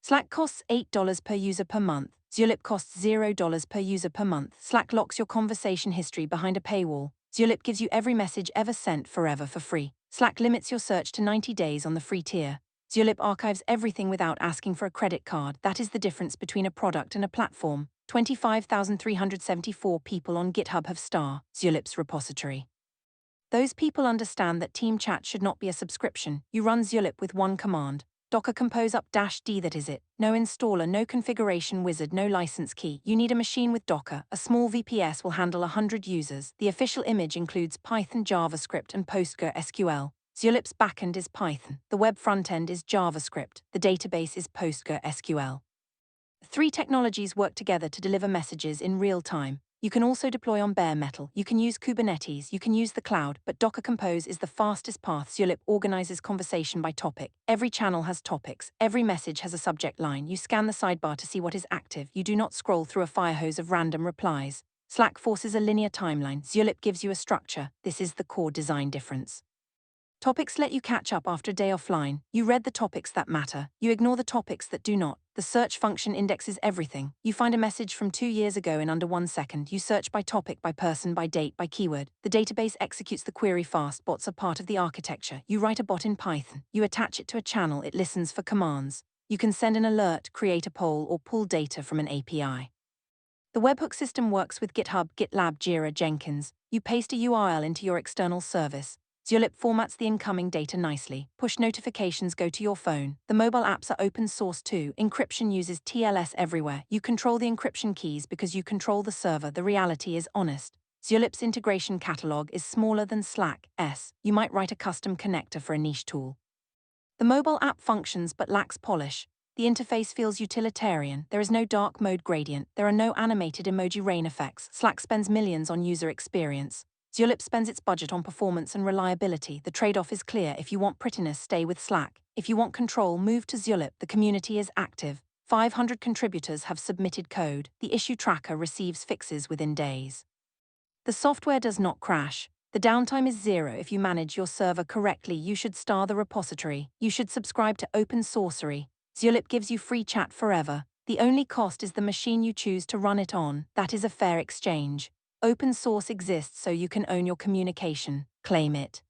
Slack costs $8 per user per month. Zulip costs $0 per user per month. Slack locks your conversation history behind a paywall. Zulip gives you every message ever sent forever for free. Slack limits your search to 90 days on the free tier. Zulip archives everything without asking for a credit card. That is the difference between a product and a platform. 25,374 people on GitHub have Zulip's repository. Those people understand that team chat should not be a subscription. You run Zulip with one command. Docker compose up-d, that is it. No installer, no configuration wizard, no license key. You need a machine with Docker. A small VPS will handle 100 users. The official image includes Python, JavaScript, and PostgreSQL. Zulip's backend is Python. The web frontend is JavaScript. The database is PostgreSQL. Three technologies work together to deliver messages in real time. You can also deploy on bare metal. You can use Kubernetes, you can use the cloud, but Docker Compose is the fastest path. Zulip organizes conversation by topic. Every channel has topics. Every message has a subject line. You scan the sidebar to see what is active. You do not scroll through a fire hose of random replies. Slack forces a linear timeline. Zulip gives you a structure. This is the core design difference. Topics let you catch up after a day offline. You read the topics that matter. You ignore the topics that do not. The search function indexes everything. You find a message from 2 years ago in under 1 second. You search by topic, by person, by date, by keyword. The database executes the query fast. Bots are part of the architecture. You write a bot in Python. You attach it to a channel. It listens for commands. You can send an alert, create a poll, or pull data from an API. The webhook system works with GitHub, GitLab, Jira, Jenkins. You paste a URL into your external service. Zulip formats the incoming data nicely. Push notifications go to your phone. The mobile apps are open source too. Encryption uses TLS everywhere. You control the encryption keys because you control the server. The reality is honest. Zulip's integration catalog is smaller than Slack's. You might write a custom connector for a niche tool. The mobile app functions but lacks polish. The interface feels utilitarian. There is no dark mode gradient. There are no animated emoji rain effects. Slack spends millions on user experience. Zulip spends its budget on performance and reliability. The trade-off is clear. If you want prettiness, stay with Slack. If you want control, move to Zulip. The community is active. 500 contributors have submitted code. The issue tracker receives fixes within days. The software does not crash. The downtime is 0 if you manage your server correctly. You should star the repository. You should subscribe to Open Sourcery. Zulip gives you free chat forever. The only cost is the machine you choose to run it on. That is a fair exchange. Open source exists so you can own your communication. Claim it.